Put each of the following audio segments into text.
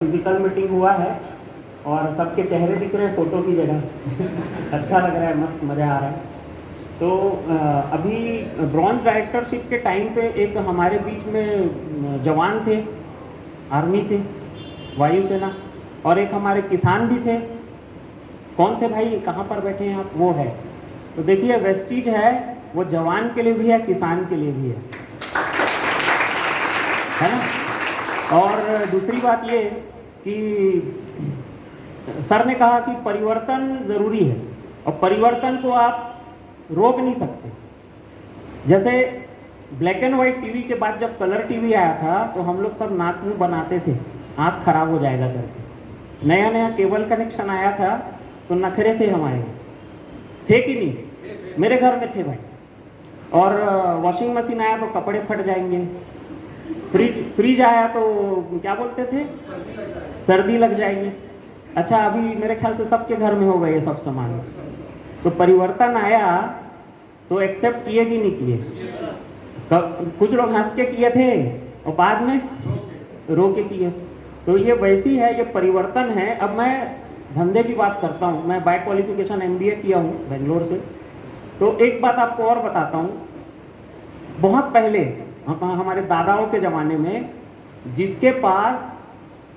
Physical meeting हुआ है और सबके चेहरे दिख रहे हैं फोटो की जगह। अच्छा लग रहा है, मस्त मज़ा आ रहा है। तो अभी ब्रॉन्ज डायरेक्टरशिप के टाइम पे एक हमारे बीच में जवान थे आर्मी से, वायुसेना, और एक हमारे किसान भी थे। कौन थे भाई, कहाँ पर बैठे हैं आप? वो है। तो देखिए, वेस्टीज है वो जवान के लिए भी है, किसान के लिए भी है ना। और दूसरी बात ये कि सर ने कहा कि परिवर्तन ज़रूरी है और परिवर्तन को आप रोक नहीं सकते। जैसे ब्लैक एंड वाइट टीवी के बाद जब कलर टीवी आया था तो हम लोग सब नाक मुंह बनाते थे, आँख खराब हो जाएगा करके। नया नया केबल कनेक्शन आया था तो नखरे थे हमारे, थे कि नहीं? मेरे घर में थे भाई। और वॉशिंग मशीन आया तो कपड़े फट जाएंगे, फ्रिज आया तो क्या बोलते थे, सर्दी लग जाएगी। अच्छा, अभी मेरे ख्याल से सबके घर में हो गए ये सब सामान। तो परिवर्तन आया तो एक्सेप्ट किए कि नहीं किए? कुछ लोग हंस के किए थे और बाद में रो के किए। तो ये वैसी है, ये परिवर्तन है। अब मैं धंधे की बात करता हूँ। मैं बाय क्वालिफिकेशन MBA किया हूँ बेंगलोर से। तो एक बात आपको और बताता हूँ। बहुत पहले हमारे दादाओं के ज़माने में जिसके पास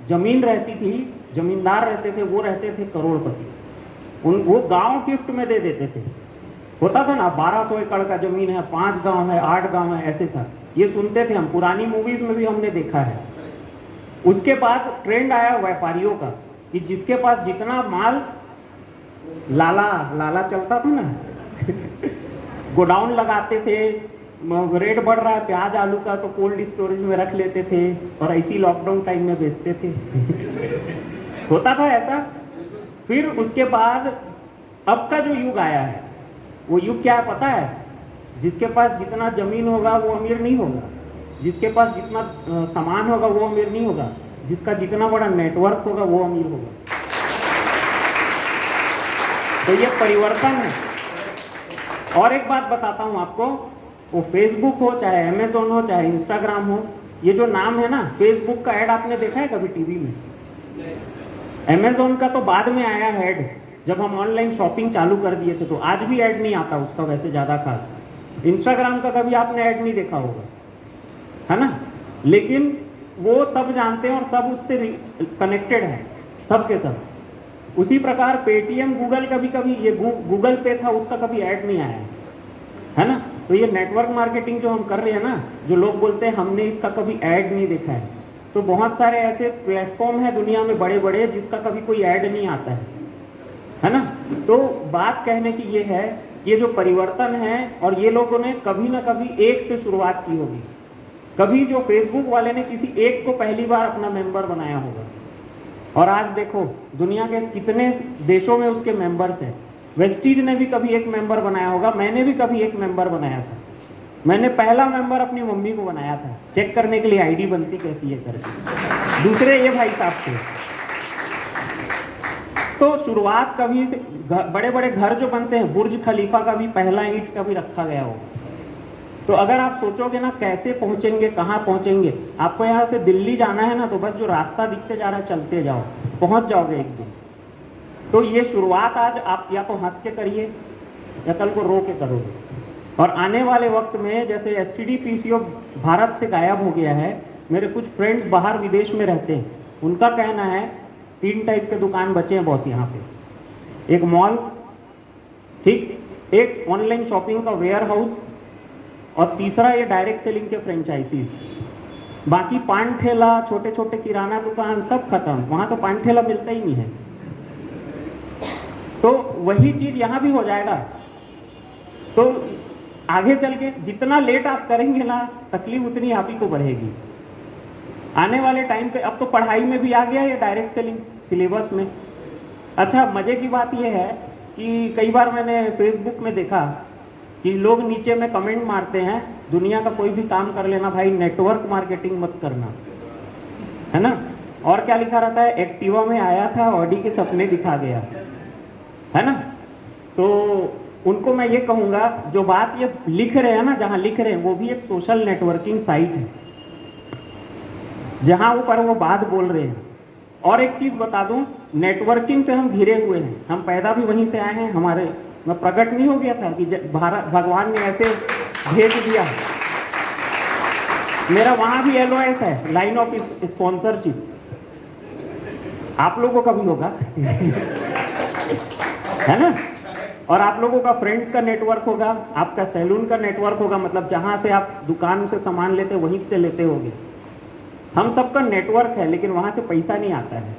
ज़मीन रहती थी, जमींदार रहते थे, वो रहते थे करोड़पति। वो गांव गिफ्ट में दे देते थे। होता था ना, 1200 एकड़ का ज़मीन है, 5 गांव है, 8 गांव है, ऐसे था। ये सुनते थे हम, पुरानी मूवीज़ में भी हमने देखा है। उसके बाद ट्रेंड आया व्यापारियों का कि जिसके पास जितना माल, लाला लाला चलता था ना गोडाउन लगाते थे, रेट बढ़ रहा है प्याज आलू का तो कोल्ड स्टोरेज में रख लेते थे और ऐसी लॉकडाउन टाइम में बेचते थे होता था ऐसा। फिर उसके बाद अब का जो युग आया है, वो युग क्या है पता है? जिसके पास जितना जमीन होगा वो अमीर नहीं होगा, जिसके पास जितना सामान होगा वो अमीर नहीं होगा, जिसका जितना बड़ा नेटवर्क होगा वो अमीर होगा। तो ये परिवर्तन है। और एक बात बताता हूँ आपको, वो फेसबुक हो, चाहे अमेजोन हो, चाहे इंस्टाग्राम हो, ये जो नाम है ना, फेसबुक का ऐड आपने देखा है कभी टीवी में? अमेजोन का तो बाद में आया है ऐड, जब हम ऑनलाइन शॉपिंग चालू कर दिए थे। तो आज भी ऐड नहीं आता उसका वैसे ज़्यादा खास। इंस्टाग्राम का कभी आपने ऐड नहीं देखा होगा, है ना। लेकिन वो सब जानते हैं और सब उससे कनेक्टेड है, सब के सब। उसी प्रकार पेटीएम, गूगल, कभी कभी ये गूगल पे था, उसका कभी ऐड नहीं आया है ना। तो ये नेटवर्क मार्केटिंग जो हम कर रहे हैं ना, जो लोग बोलते हैं हमने इसका कभी ऐड नहीं देखा है, तो बहुत सारे ऐसे प्लेटफॉर्म है दुनिया में बड़े बड़े जिसका कभी कोई ऐड नहीं आता है ना। तो बात कहने की ये है, ये जो परिवर्तन है, और ये लोगों ने कभी ना कभी एक से शुरुआत की होगी। कभी जो फेसबुक वाले ने किसी एक को पहली बार अपना मेंबर बनाया होगा, और आज देखो दुनिया के कितने देशों में उसके मेंबर्स हैं। वेस्टीज ने भी कभी एक मेंबर बनाया होगा, मैंने भी कभी एक मेंबर बनाया था। मैंने पहला मेंबर अपनी मम्मी को बनाया था, चेक करने के लिए आईडी बनती कैसी है करके। दूसरे ये भाई साहब थे। तो शुरुआत कभी से बड़े बड़े घर जो बनते हैं, बुर्ज खलीफा का भी पहला ईंट कभी रखा गया होगा। तो अगर आप सोचोगे ना कैसे पहुंचेंगे, कहाँ पहुंचेंगे, आपको यहाँ से दिल्ली जाना है ना, तो बस जो रास्ता दिखते जा रहा है चलते जाओ, पहुंच जाओगे एक दिन। तो ये शुरुआत आज आप या तो हंस के करिए या कल को रो के करोगे। और आने वाले वक्त में जैसे STD PCO भारत से गायब हो गया है, मेरे कुछ फ्रेंड्स बाहर विदेश में रहते हैं, उनका कहना है 3 टाइप के दुकान बचे हैं बॉस यहाँ पे। एक मॉल, ठीक, एक ऑनलाइन शॉपिंग का वेयर हाउस, और तीसरा ये डायरेक्ट सेलिंग के फ्रेंचाइजीज। बाकी पान ठेला, छोटे छोटे किराना दुकान सब खत्म, वहाँ तो पान ठेला मिलता ही नहीं है। तो वही चीज़ यहाँ भी हो जाएगा। तो आगे चल के जितना लेट आप करेंगे ना, तकलीफ उतनी आप ही को बढ़ेगी आने वाले टाइम पे। अब तो पढ़ाई में भी आ गया है डायरेक्ट सेलिंग सिलेबस में। अच्छा, मज़े की बात यह है कि कई बार मैंने फेसबुक में देखा कि लोग नीचे में कमेंट मारते हैं, दुनिया का कोई भी काम कर लेना भाई, नेटवर्क मार्केटिंग मत करना, है ना। और क्या लिखा रहता है, एक्टिवा में आया था, ऑडी के सपने दिखा गया, है ना। तो उनको मैं ये कहूँगा, जो बात ये लिख रहे हैं ना, जहाँ लिख रहे हैं वो भी एक सोशल नेटवर्किंग साइट है, जहाँ ऊपर वो बात बोल रहे हैं। और एक चीज बता दूं, नेटवर्किंग से हम घिरे हुए हैं, हम पैदा भी वहीं से आए हैं, हमारे में प्रकट नहीं हो गया था कि भारत भगवान ने ऐसे भेज दिया। मेरा वहां भी LOS है, लाइन ऑफ स्पॉन्सरशिप, आप लोगों का भी होगा है ना। और आप लोगों का फ्रेंड्स का नेटवर्क होगा, आपका सैलून का नेटवर्क होगा, मतलब जहां से आप दुकान से सामान लेते वहीं से लेते होगे। हम सबका नेटवर्क है, लेकिन वहां से पैसा नहीं आता है।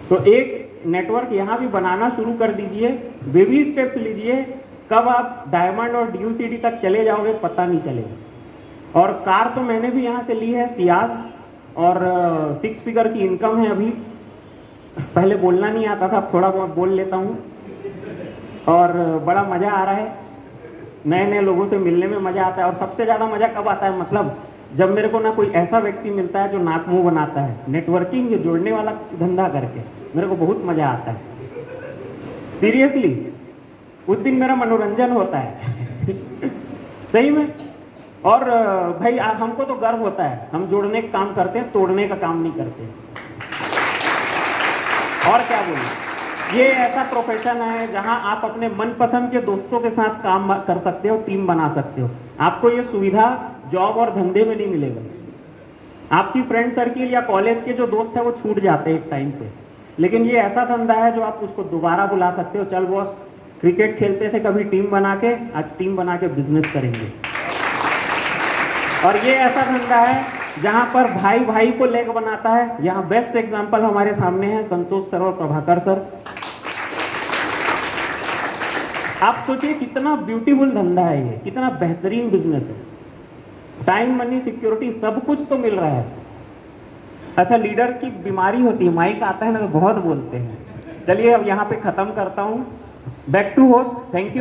तो एक नेटवर्क यहाँ भी बनाना शुरू कर दीजिए, बेबी स्टेप्स लीजिए, कब आप डायमंड और DUCD तक चले जाओगे पता नहीं चलेगा। और कार तो मैंने भी यहाँ से ली है, सियाज, और 6 फिगर की इनकम है अभी। पहले बोलना नहीं आता था, अब थोड़ा बहुत बोल लेता हूँ, और बड़ा मज़ा आ रहा है, नए नए लोगों से मिलने में मज़ा आता है। और सबसे ज़्यादा मज़ा कब आता है, मतलब जब मेरे को ना कोई ऐसा व्यक्ति मिलता है जो नाक मुंह बनाता है, नेटवर्किंग जो जोड़ने वाला धंधा करके, मेरे को बहुत मज़ा आता है सीरियसली। उस दिन मेरा मनोरंजन होता है सही में। और भाई हमको तो गर्व होता है, हम जोड़ने का काम करते हैं, तोड़ने का काम नहीं करते। और क्या बोलूं, ये ऐसा प्रोफेशन है जहां आप अपने मनपसंद के दोस्तों के साथ काम कर सकते हो, टीम बना सकते हो। आपको ये सुविधा जॉब और धंधे में नहीं मिलेगा। आपकी फ्रेंड सर्किल या कॉलेज के जो दोस्त है वो छूट जाते हैं एक टाइम पे, लेकिन ये ऐसा धंधा है जो आप उसको दोबारा बुला सकते हो। चल बॉस, क्रिकेट खेलते थे कभी टीम बना के, आज टीम बना के बिजनेस करेंगे। और ये ऐसा धंधा है जहां पर भाई भाई को लेग बनाता है। यहाँ बेस्ट एग्जांपल हमारे सामने है संतोष सर और प्रभाकर सर। आप सोचिए कितना ब्यूटीफुल धंधा है ये, कितना बेहतरीन बिजनेस है। टाइम, मनी, सिक्योरिटी सब कुछ तो मिल रहा है। अच्छा, लीडर्स की बीमारी होती है, माइक आता है ना तो बहुत बोलते हैं। चलिए अब यहाँ पे खत्म करता हूँ। Back to host, thank you.